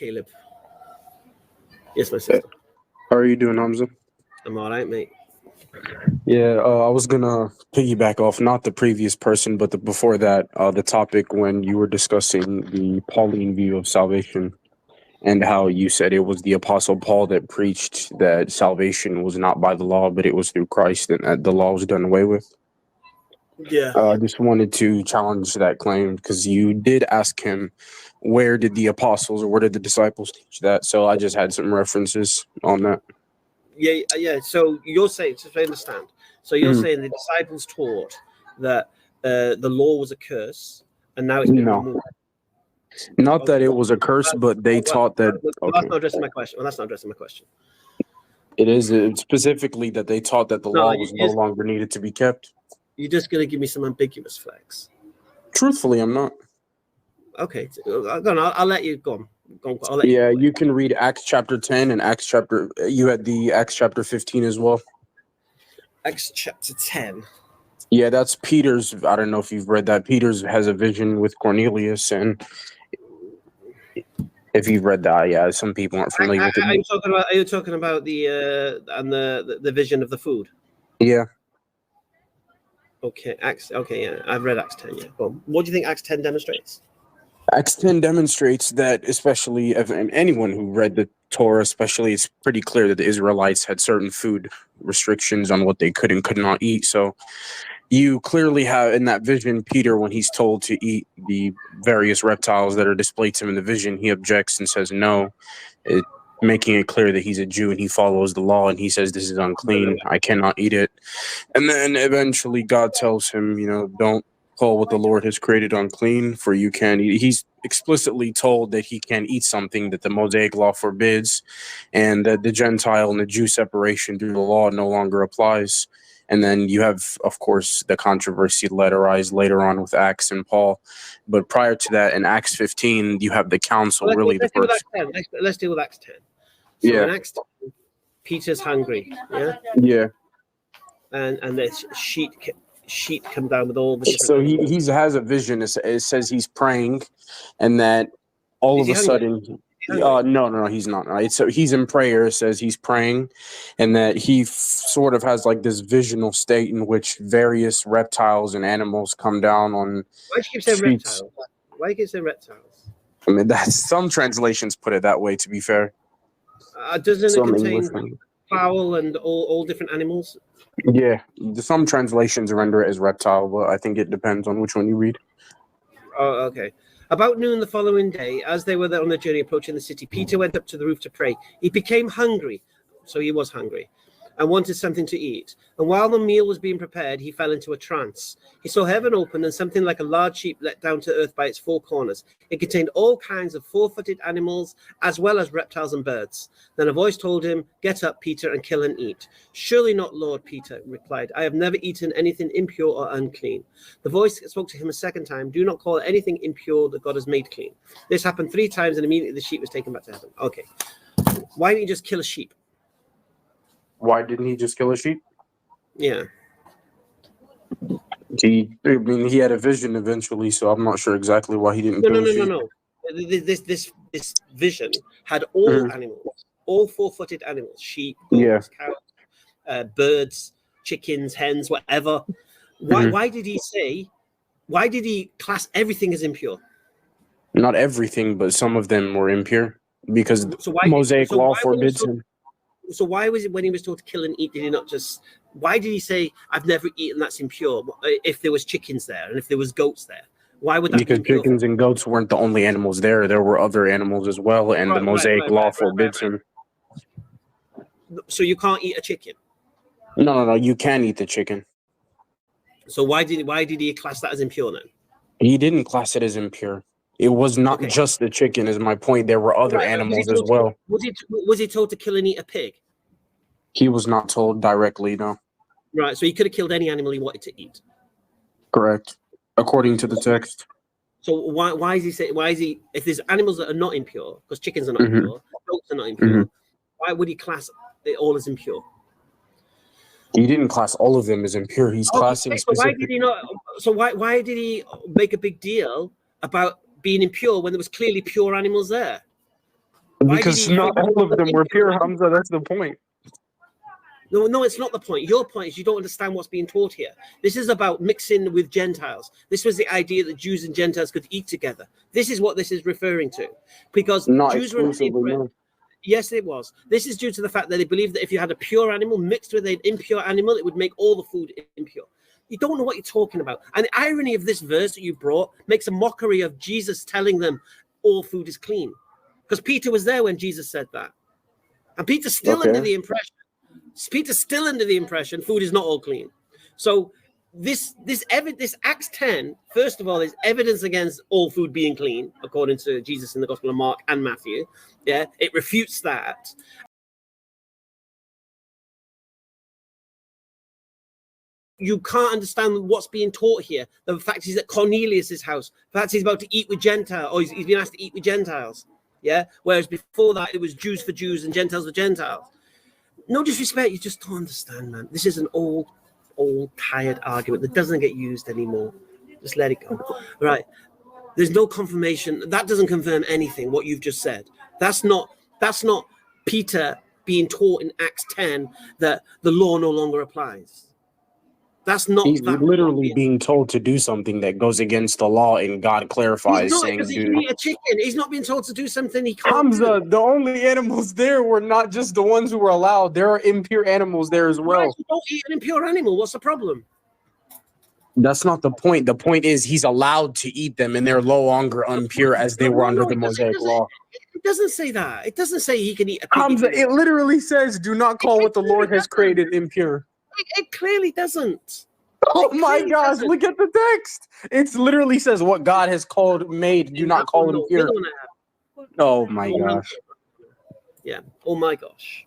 Caleb. Yes, my sister. How are you doing, Hamza? I'm all right, mate. Yeah, I was gonna piggyback off not the previous person, but before that, the topic when you were discussing the Pauline view of salvation and how you said it was the Apostle Paul that preached that salvation was not by the law, but it was through Christ, and that the law was done away with. Yeah. I just wanted to challenge that claim because you did ask him, where did the apostles or where did the disciples teach that? So I just had some references on that. Yeah. So you're saying, just to understand, so you're saying the disciples taught that the law was a curse, and now it's been removed. Not that it was a curse, but they taught that. Well, that's not addressing my question. Well, that's not addressing my question. It is specifically that they taught that the law was no longer needed to be kept. You're just going to give me some ambiguous flags. Truthfully, I'm not. Okay, go on. I'll let you go on. I'll let you. You can read Acts chapter 10 and Acts chapter. You had the Acts chapter 15 as well. Acts chapter 10. Yeah, that's Peter's. I don't know if you've read that. Peter's has a vision with Cornelius, and if you've read that, yeah, some people aren't familiar with it. Are you talking about the vision of the food? Yeah. Okay, yeah, I've read Acts 10. Yeah. Well, what do you think Acts 10 demonstrates? Acts 10 demonstrates that, especially and anyone who read the Torah, especially, it's pretty clear that the Israelites had certain food restrictions on what they could and could not eat. So you clearly have in that vision, Peter, when he's told to eat the various reptiles that are displayed to him in the vision, he objects and says no, making it clear that he's a Jew and he follows the law, and he says, this is unclean, I cannot eat it. And then eventually God tells him, don't call what the Lord has created unclean, for you can't eat. He's explicitly told that he can eat something that the Mosaic law forbids, and that the Gentile and the Jew separation through the law no longer applies. And then you have, of course, the controversy that arise later on with Acts and Paul. But prior to that, in Acts 15, you have the council. Let's deal with Acts 10. So in Acts 10, Peter's hungry. Yeah. Yeah. And the sheet come down with all the different. So he has a vision. It says he's praying, and that all of a sudden. No, he's not. Right? So he's in prayer, says he's praying, and that he sort of has like this visional state in which various reptiles and animals come down on. Why do you keep saying reptiles? Why do you keep saying reptiles? I mean, some translations put it that way, to be fair. Doesn't it contain fowl and all different animals? Yeah, some translations render it as reptile, but I think it depends on which one you read. Oh, okay. About noon the following day, as they were there on the journey approaching the city, Peter went up to the roof to pray. He became hungry, so he was hungry, and wanted something to eat. And while the meal was being prepared, he fell into a trance. He saw heaven open and something like a large sheep let down to earth by its four corners. It contained all kinds of four-footed animals, as well as reptiles and birds. Then a voice told him, "Get up, Peter, and kill and eat." "Surely not, Lord," Peter replied. "I have never eaten anything impure or unclean." The voice spoke to him a second time. "Do not call anything impure that God has made clean." This happened 3 times, and immediately the sheep was taken back to heaven. Okay. Why didn't you just kill a sheep? Why didn't he just kill a sheep? Yeah. He had a vision eventually, so I'm not sure exactly why he didn't kill a sheep. No. This vision had all animals, all four-footed animals, sheep, goats, cows, birds, chickens, hens, whatever. Why did he class everything as impure? Not everything, but some of them were impure because Mosaic law forbids him. So why was it when he was told to kill and eat, did he not just, why did he say, "I've never eaten that's impure," if there was chickens there and if there was goats there? Why would that be impure? Because chickens and goats weren't the only animals there. There were other animals as well, and the Mosaic law forbids him. So you can't eat a chicken? No, you can eat the chicken. So why did he class that as impure then? He didn't class it as impure. It was not just the chicken, is my point. There were other animals as well. Was he told to kill and eat a pig? He was not told directly, no. Right, so he could have killed any animal he wanted to eat. Correct, according to the text. So why is he, if there's animals that are not impure, because chickens are not impure, goats are not impure, why would he class it all as impure? He didn't class all of them as impure. He's classing specific. Why did he not? So why did he make a big deal about being impure when there was clearly pure animals there? Why did Because he not forbid all of them were impure pure, animals? Hamza. That's the point. No, it's not the point. Your point is you don't understand what's being taught here. This is about mixing with Gentiles. This was the idea that Jews and Gentiles could eat together. This is what this is referring to. Because Not Jews were exclusively, no. Yes, it was. This is due to the fact that they believed that if you had a pure animal mixed with an impure animal, it would make all the food impure. You don't know what you're talking about. And the irony of this verse that you brought makes a mockery of Jesus telling them all food is clean. Because Peter was there when Jesus said that. And Peter's still under the impression food is not all clean. So this Acts 10, first of all, is evidence against all food being clean, according to Jesus in the Gospel of Mark and Matthew. Yeah, it refutes that. You can't understand what's being taught here. The fact is that Cornelius's house, the fact he's about to eat with Gentiles, or he's been asked to eat with Gentiles. Yeah, whereas before that it was Jews for Jews and Gentiles for Gentiles. No disrespect, you just don't understand, man. This is an old, tired argument that doesn't get used anymore. Just let it go. Right. There's no confirmation. That doesn't confirm anything, what you've just said. That's not Peter being taught in Acts 10 that the law no longer applies. That's not. He's literally being told to do something that goes against the law, and God clarifies, He's not, saying, because he can eat a chicken. He's not being told to do something he can't Hamza, do. the only animals there were not just the ones who were allowed. There are impure animals there as well. Right, you don't eat an impure animal. What's the problem? That's not the point. The point is he's allowed to eat them, and they're no longer impure as they were under the Mosaic law. It doesn't say that. It doesn't say he can eat a pig. Hamza, it literally says, do not call what the Lord has created impure. It clearly doesn't. Oh my gosh, look at the text. It literally says what God has called made, do not call impure. Oh my gosh. Yeah. Oh my gosh.